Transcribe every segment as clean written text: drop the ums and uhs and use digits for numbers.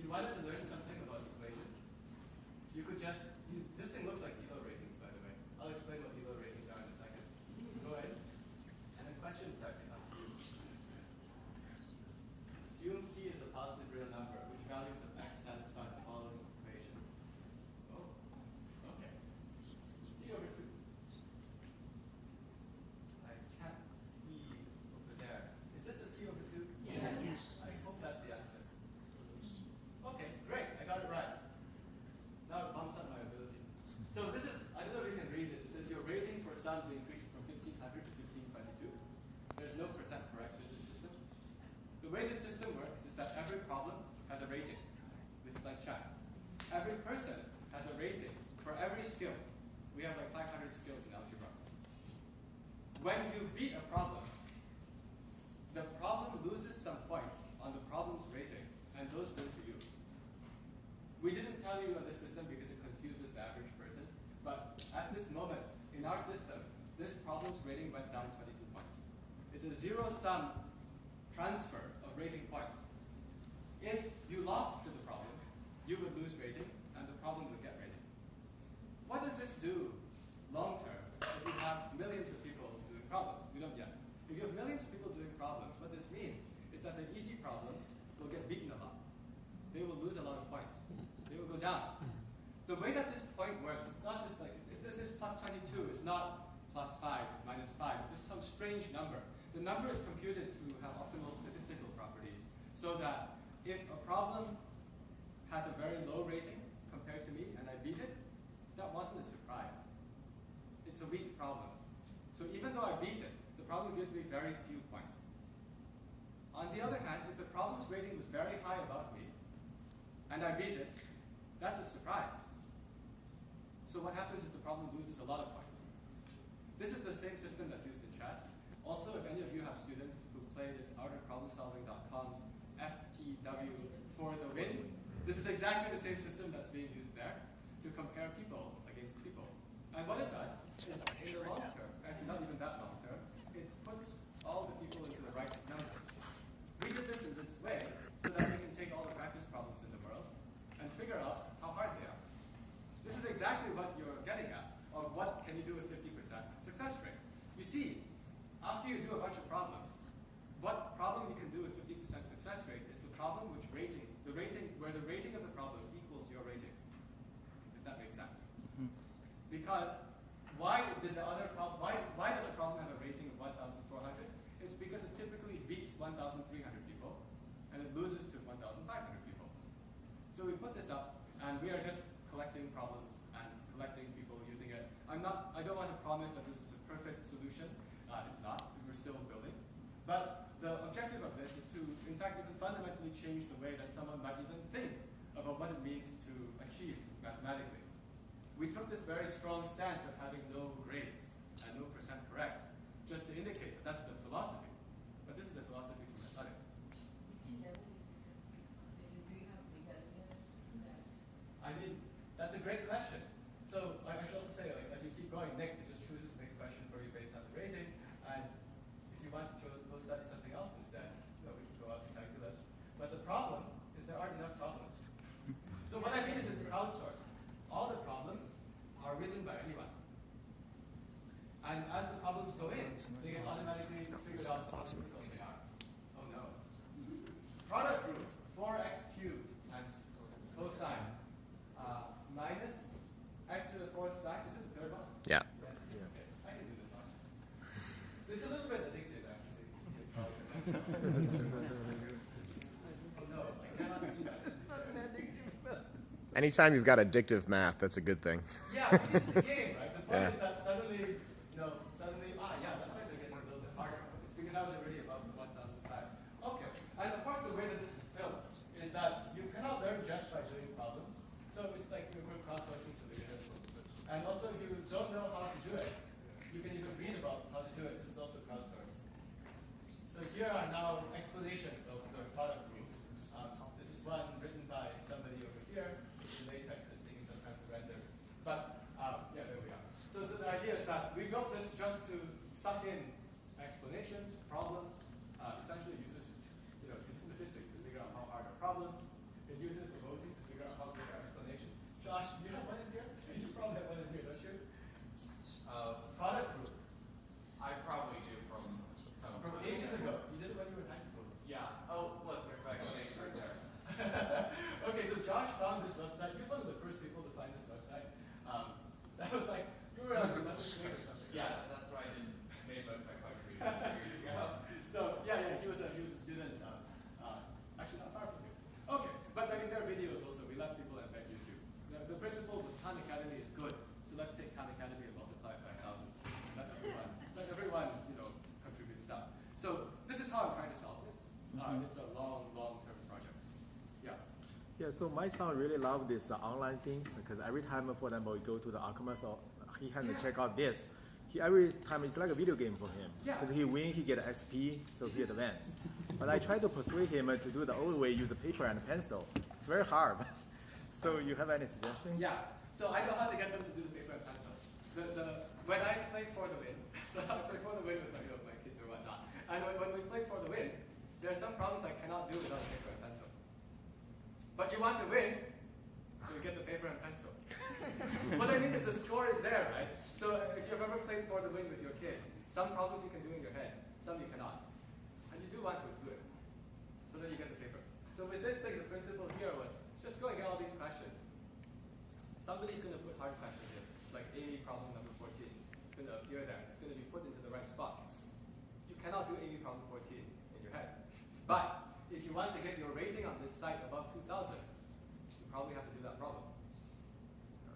you wanted to learn something about equations, you could just, this thing looks like Elo ratings, by the way. I'll explain what Elo ratings are in a second. Go ahead. And then questions start to come. Assume C is a positive real number. Which values of x satisfy the following equation? Oh, okay. C over 2. I can't see over there. Is this a C over 2? Yes. I hope that's the answer. Okay, great. I got it right. Now it bumps up my ability. So this is, I don't know if you can read this. It says your rating for sums increased from 1500 to 1522. There's no percent correct in this system. The way this system works is that every problem has a rating. This is like chess. Every person has a rating for every skill. We have like 500 skills in algebra. When you beat a problem, the problem loses some points on the problem's rating, and those go to you. We didn't tell you on this system because it confuses the average person, but at this moment, in our system, this problem's rating went down 22 points. It's a zero-sum transfer of rating points. If you lost to the problem, you would lose rating, and the problem would get rating. What does this do long-term if you have millions of people doing problems? We don't yet. If you have millions of people doing problems, what this means is that the easy problems will get beaten a lot. They will lose a lot of points. They will go down. The way that this point works, it's not just like, this is plus 22. It's not plus 5, minus 5. It's just some strange number. The number is computed to have optimal statistical properties so that if a problem has a very low rating compared to me and I beat it, that wasn't a surprise. It's a weak problem. So even though I beat it, the problem gives me very few points. On the other hand, if the problem's rating was very high above me and I beat it, that's a surprise. So what happens is the problem loses a lot of points. This is the same system that's used in chess. Also, if any of you have students who play this outerproblemsolving.com's FTW for the win, this is exactly the same system that's being used there to compare people against people. And what it does is, in the long term, actually not even that long term, it puts all the people into the right numbers. We did this in this way so that we can take all the practice problems in the world and figure out how hard they are. This is exactly what you're getting at, of what can you do with 50% success rate. You see, after you do a bunch of problems, what problem you can do with 50% success rate is the problem which where the rating of the problem equals your rating, if that makes sense. Because why does a problem have a rating of 1,400? It's because it typically beats 1,300 people, and it loses to 1,500 people. So we put this up, and we are just collecting problems and collecting people using it. I don't want to promise that this is a perfect solution. It's not. We're still building. But the objective of this is to, in fact, even fundamentally change the way that someone might even think about what it means to achieve mathematically. We took this very strong stance of having no grades and no percent corrects, just to indicate that that's the philosophy. But this is the philosophy from mathematics. I mean, that's a great question. So I should also say, like, as you keep going next, it just chooses the next question for you based on the rating. And if you want to go study something else instead, we can go out to calculus. But the problem is there aren't enough problems. So what I mean is it's crowdsourced. All the problems are written by anyone. And as the problems go in, they get automatically figured out how difficult they are. Oh no. Product rule, 4x cubed times cosine minus x to the fourth sine. Is it the third one? Yeah. Okay. I can do this one. It's a little bit addictive, actually. Oh no, I cannot see that. Anytime you've got addictive math, that's a good thing. Yeah, because it's a game, right? The point is that suddenly, that's why they're getting a little bit harder. It's because I was already above the 1,005. Okay, and of course the way that this is built is that you cannot learn just by doing problems. So it's like we're crowdsourcing solutions. And also if you don't know how to do it, you can even read about how to do it. This is also crowdsourced. So here are now explanations of the product rules. This is one written by somebody over here. Latex is taking some time to render. But yeah, there we are. So the idea is that we built this just to suck in explanations, problems. Essentially uses statistics to figure out how hard are problems. It uses the Josh, do you have one in here? You probably have one in here, don't you? Product group. I probably do from ages ago. You did it when you were in high school. Yeah. Oh, look, there's my name right there. Okay, so Josh found this website. He was one of the first people to find this website. That was like, you were on another screen or something. Yeah, that's why I didn't make most of my country 2 years ago. So yeah, he was a student. Actually, not far from here. Okay, but I mean there are videos also. We let people embed YouTube. The principle was Khan Academy is good, so let's take Khan Academy and multiply it by 1,000. Let everyone contribute stuff. So this is how I'm trying to solve this. It's a long-term project. Yeah. Yeah, so my son really love this online things because every time, for example, we go to the Alchemist, or he has to check out this. Every time it's like a video game for him. Yeah. Because he win, he get XP, so he advance. But I try to persuade him to do the old way, use a paper and a pencil. It's very hard. So you have any suggestion? Yeah. So I know how to get them to do the paper and pencil. When I play for the win, so I play for the win with my kids or whatnot. And when we play for the win, there are some problems I cannot do without paper and pencil. But you want to win, so you get the paper and pencil. What I mean is the score is there, right? So if you've ever played for the win with your kids, some problems you can do in your head, some you cannot. And you do want to do it. So then you get the paper. So with this thing, the principle here was just go and get all these questions. Somebody's going to put hard questions in, like AV problem number 14. It's going to appear there. It's going to be put into the right spot. You cannot do AV problem 14 in your head. But if you want to get your rating on this site above 2,000, you probably have to do that problem.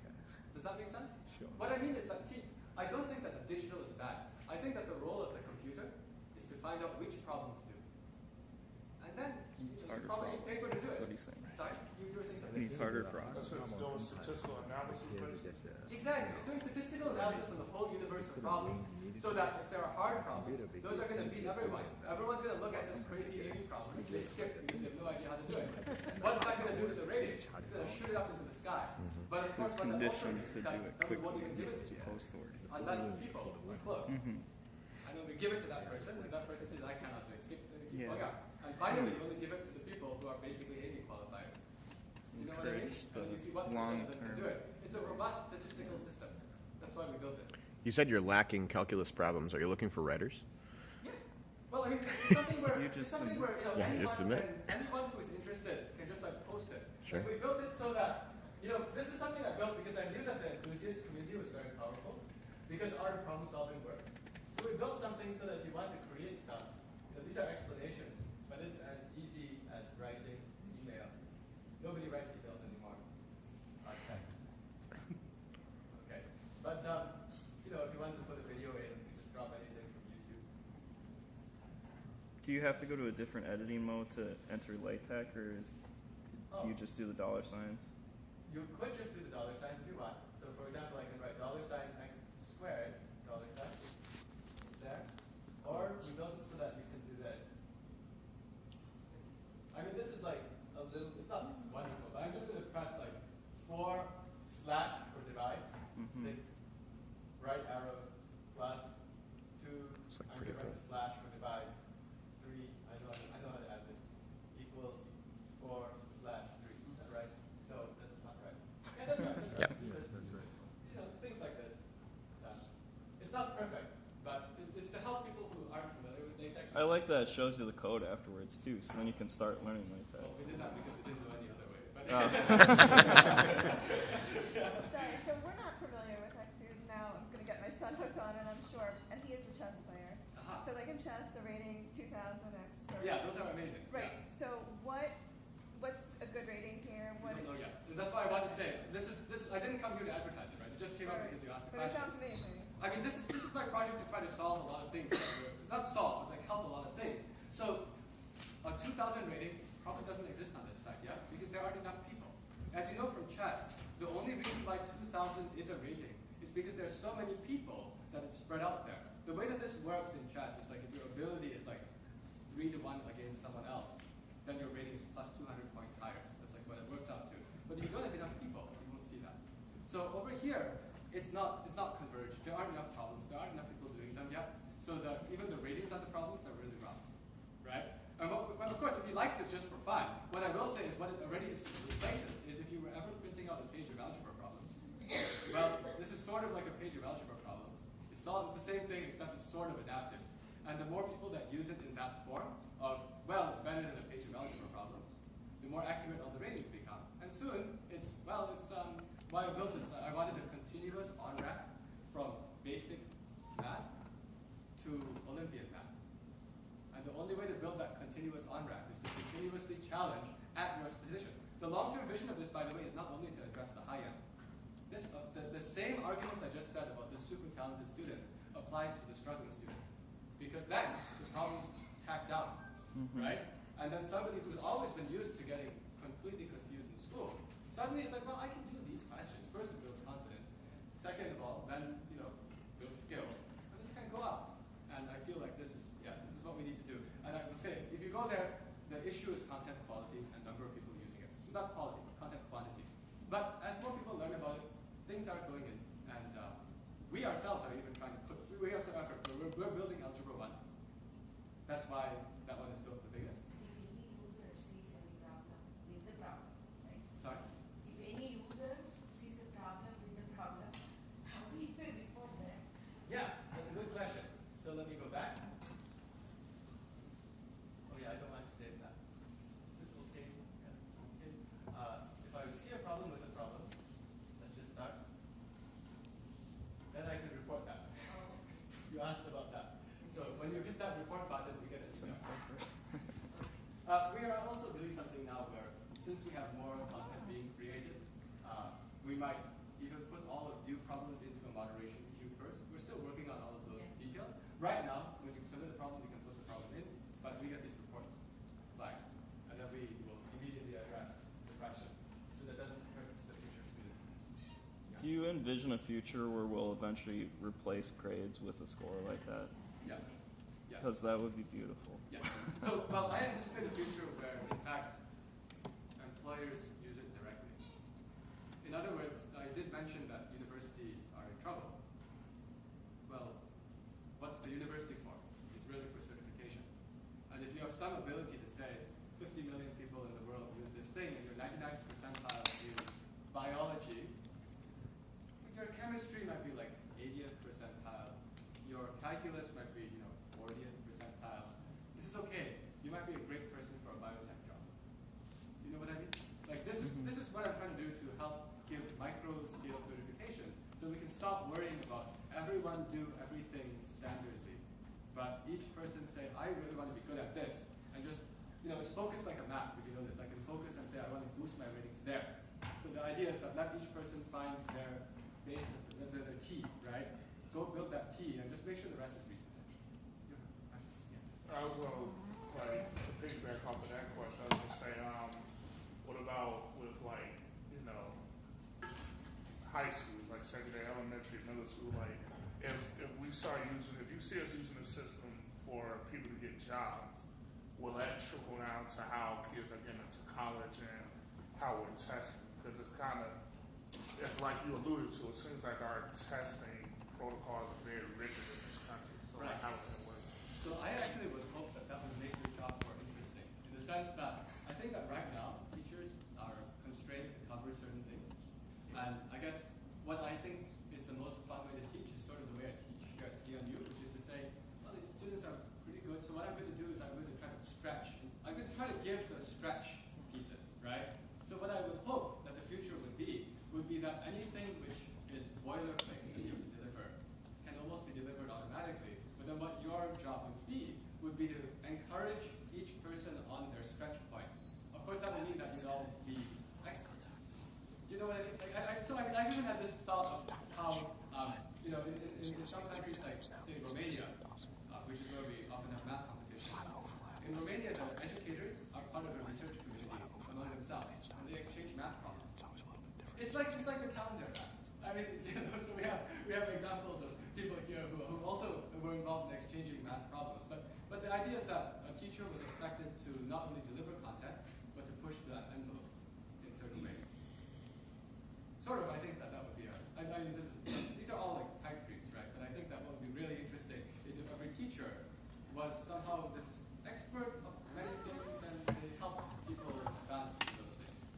Okay. Does that make sense? Sure. What I mean is that, see, I don't think that the digital is bad. I think that the role of the computer is to find out which problem to do. And then it's probably paper to do it. What he's saying. Sorry? You were saying something? Needs harder problems. So it's doing statistical analysis, Exactly. It's doing statistical analysis on the whole universe of problems, so that if there are hard problems, those are going to beat everyone. Everyone's going to look at this crazy AV problem, they skip because they have no idea how to do it. What's that going to do to the rating? It's going to shoot it up into the sky. But of course, It's what that also conditioned means to is that do it we won't quickly even give it as to you, opposed to unless the people are close. And then we give it to that person, and that person says, I cannot say skips, and they keep going up. And finally, we only give it to the people who are basically AV qualifiers. You know what I mean? And then you see what percent of them can do it. It's a robust statistical system. That's why we built it. You said you're lacking calculus problems. Are you looking for writers? Yeah. Well, I mean, it's something where, You just Yeah, you just submit. anyone who's interested can just like post it. Sure. Like, we built it so that, this is something I built because I knew that the enthusiast community was very powerful because art of problem solving works. So we built something so that if you want to create stuff, these are explanations, but it's as easy as writing email. Nobody writes emails anymore. Text. Okay. But, if you wanted to put a video in, you just drop anything from YouTube. Do you have to go to a different editing mode to enter LaTeX, or do you just do the dollar signs? You could just do the dollar signs if you want. So for example, I can write $x squared, $sign. It's there. Or we built it so that you can do this. I mean, this is like a little, it's not wonderful, but I'm just going to press like 4/ for divide, 6, right arrow, plus 2, It's like I'm pretty going to write the slash for divide, 3, I know how to add this, equals 4/3. Is that right? No, that's not right. Yeah, that's right. That's right. That's right. Things like this. It's not perfect, but it's to help people who aren't familiar with LaTeX. I like that it shows you the code afterwards too, so then you can start learning LaTeX. Well, we did that because we didn't do any other way. But Sorry, so we're not familiar with Xcode. Now I'm going to get my son hooked on it, I'm sure. And he is a chess player. So like in chess, the rating 2000 X squared. yeah, those are amazing. Right. So what's a good rating here? We don't know yet. That's why I want to say this. I didn't come here to advertise it, right? It just came up because you asked the But it question. sounds amazing. I mean, this is my project to try to solve a lot of things. Not solve, but like help a lot of things. So a 2000 rating probably doesn't exist on this site yet because there aren't enough people. As you know from chess, the only reason why 2000 is a rating is because there's so many people that it's spread out there. The way that this works in chess is like if your ability is like 3 to 1 against someone else, then your rating is plus 200 points higher. That's like what it works out to. But if you don't have enough people, you won't see that. So over here, it's not converged. There aren't enough problems. There aren't enough people doing them yet. So even the ratings on the problems are really rough, right? But of course, if he likes it just for fun, what I will say is what it already replaces is if you were ever printing out a page of algebra, sort of like a page of algebra problems. It's the same thing except it's sort of adaptive. And the more people that use it in that form of, well, it's better than a page of algebra problems, the more accurate all the ratings become. And soon, why I built this, I wanted a continuous on-ramp from basic math to Olympiad math. And the only way to build that continuous on-ramp is to continuously challenge at your position. The long-term vision of this, by the way, is not only to address the high end. The same arguments I just said about the super talented students applies to the struggling students. Because then the problem's tacked down, right? And then somebody who's always been used to getting completely confused in school, suddenly it's like, well, I can do these questions. First, it builds confidence. Second of all, then, builds skill. And then you can go up. And I feel like this is what we need to do. And I will say, if you go there, the issue is content quality and number of people using it. Not quality, content quantity. But as more people learn about it, things are going in. And we ourselves are even trying to we have some effort. We're building Algebra 1. That's why that one is built the biggest. If any user sees any problem with the problem, right? Sorry? If any user sees a problem with the problem, how do you report that? Yeah, that's a good question. So let me go back. Oh yeah, I don't want to save that. Is this okay? Yeah, it's okay. If I see a problem with a problem, let's just start. Then I can report that. You asked about that. So when you hit that report button, we get an email. We are also doing something now where, since we have more content being created, we might even put all of new problems into a moderation queue first. We're still working on all of those details. Right now, when you submit the problem, we can put the problem in, but we get these report flags. And then we will immediately address the question, so that doesn't hurt the future student. Do you envision a future where we'll eventually replace grades with a score like that? Yes. Yes. Because that would be beautiful. Yes. So, well, I anticipate a future where, in fact, employers use it directly. In other words, I did mention that universities are in trouble. Well, what's the university for? It's really for certification. And if you have some ability to say 50 million people in the world use this thing, and you're 99th percentile in biology, your chemistry might be like 80th percentile. Your calculus might be, 40th percentile. This is okay. You might be a great person for a biotech job. You know what I mean? Like this is what I'm trying to do to help give micro-scale certifications, so we can stop worrying about everyone do everything standardly, but each person say, I really want to be good at this, and just, it's focused like a map. If you know this, I can focus and say, I want to boost my ratings there. So the idea is that let each person find their base, the T, right? Go build that T and just make sure the rest is reasonable. I was going to piggyback off of that question. I was going to say, what about with high school, like secondary, elementary, middle school, if we start if you see us using the system for people to get jobs, will that trickle down to how kids are getting into college and how we're testing? Because it's like you alluded to, it seems like our testing protocols are very rigid in this country. So Right. how does that work? So I actually would hope that would make your job more interesting, in the sense that I think that right now teachers are constrained to cover certain things, and I guess what I think is the most fun way to teach is sort of the way I teach here at CMU, which is to say, well, the students are pretty good, so what I'm going to do is I'm going to try to stretch. I'm going to try to give the stretch pieces, right? So what I would hope that the future would be that anything which is boilerplate that you have to deliver can almost be delivered automatically. But then what your job would be to encourage each person on their stretch point. Of course, that would mean that you'd all be experts. Do you know what I mean? I even had this thought of how, in some countries like, say, Romania, which is where we often have math competitions. In Romania, the educators are part of a research community among themselves, and they exchange math problems. It's like the calendar app. I mean, so we have examples of people here who also were involved in exchanging math problems. But the idea is that a teacher was expected to not only deliver content, but to push the envelope in certain ways. Sort of, I think that would be these are all like pipe dreams, right? But I think that what would be really interesting is if every teacher was somehow this expert of many things and they helped people advance in those things.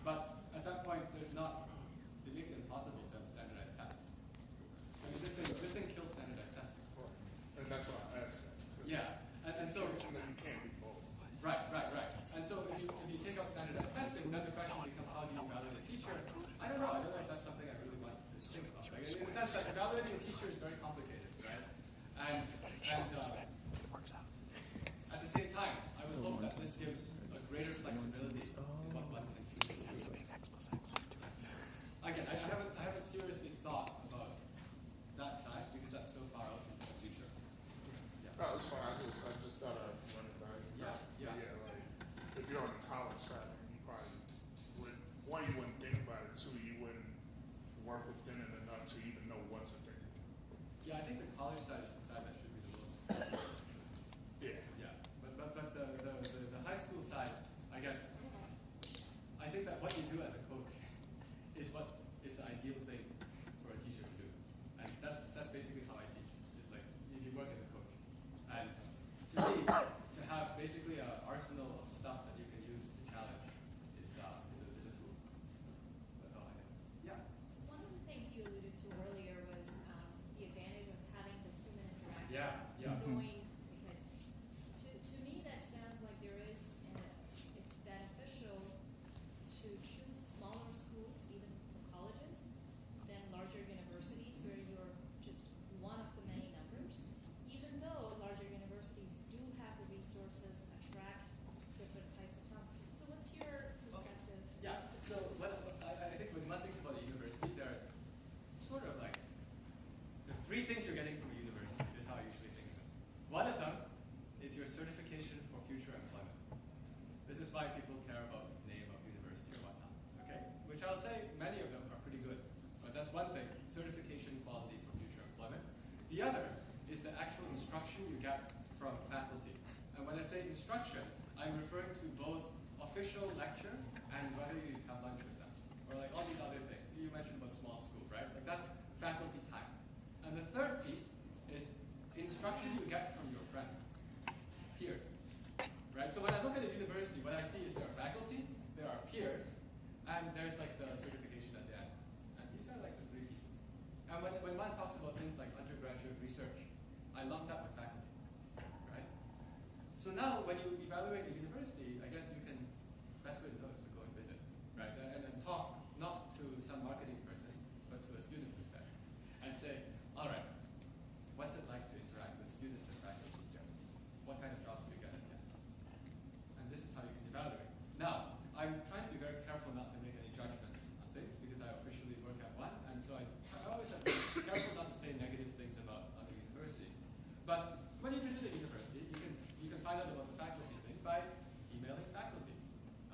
But at that point, it makes it impossible to have a standardized test. evaluating a teacher is very complicated, right? And at the same time, I would hope that this gives a greater flexibility in what one can choose to do. Again, I haven't seriously thought about that side because that's so far out into the future. Yeah. No, it's fine. I just thought I'd run it by you. Yeah. Like if you're on the college side, you probably would. One, you wouldn't think about it. Two, you wouldn't work within it enough to even know what to think. Yeah, I think the college side is the side that should be the most. Yeah. Yeah, but the high school side, I guess, I think that what you do as a coach is what is the ideal thing for a teacher to do, and that's basically how I teach. It's like you work as a coach, and to me, to have basically an arsenal of stuff that you can use to challenge is a tool. So that's all I think. Yeah. One of the things you alluded to earlier was the advantage of having the human interaction. Yeah. Knowing, because to me that sounds like there is, it's beneficial to choose smaller schools, even for colleges, than larger universities where you're just one of the many numbers. Even though larger universities do have the resources, attract different types of talents. So what's your perspective? Yeah, so I think when one thinks about a university, there are sort of like the three things you're getting from a university is how I usually think of it. One of them is your certification for future employment. This is why people care about the name of university or whatnot, okay? Which I'll say many of them are pretty good, but that's one thing, certification quality for future employment. The other is the actual instruction you get from faculty. And when I say instruction, I'm referring to both official lecture and whether you have lunch with them, or like all these other things. You mentioned about small school, right? Like that's faculty time. And the third piece is instruction you get from your friends, peers, right? So when I look at a university, what I see is there are faculty, there are peers, and there's like the certification at the end. And these are like the three pieces. And when one talks about things like undergraduate research, I lump that with faculty, right? So now when you evaluate a university, I guess you can best way to know is to go and visit, right? And then talk not to some marketing person, but to a student who's there, and say, all right, what's it like to interact with students and faculty? What kind of jobs do you get at the end? And this is how you can evaluate. Now, I'm trying to be very careful not to make any judgments on things because I officially work at one, and so I always have to be careful not to say negative things about other universities. But when you visit a university, you can find out about the faculty thing by emailing faculty.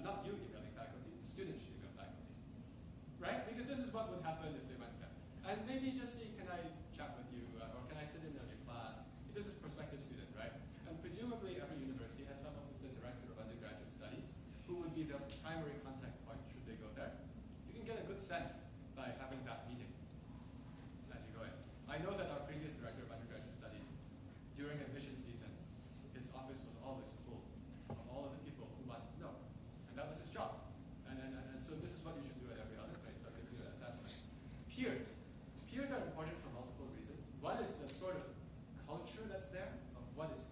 Not you emailing faculty, the students should email faculty. Right? Because this is what would happen if they went there. And maybe just see, can I chat with you, or can I sit in on your class? This is prospective student, right? And presumably every university has someone who's the director of undergraduate studies, who would be the primary contact point should they go there. You can get a good sense by having that meeting as you go in. I know that our previous director of undergraduate studies, during admission season, his office was always full of all of the people who wanted to know. And that was his job. And so this is what you should do at every other place. They'll give you an assessment. Peers. Peers are important for multiple reasons. One is the sort of culture that's there of what is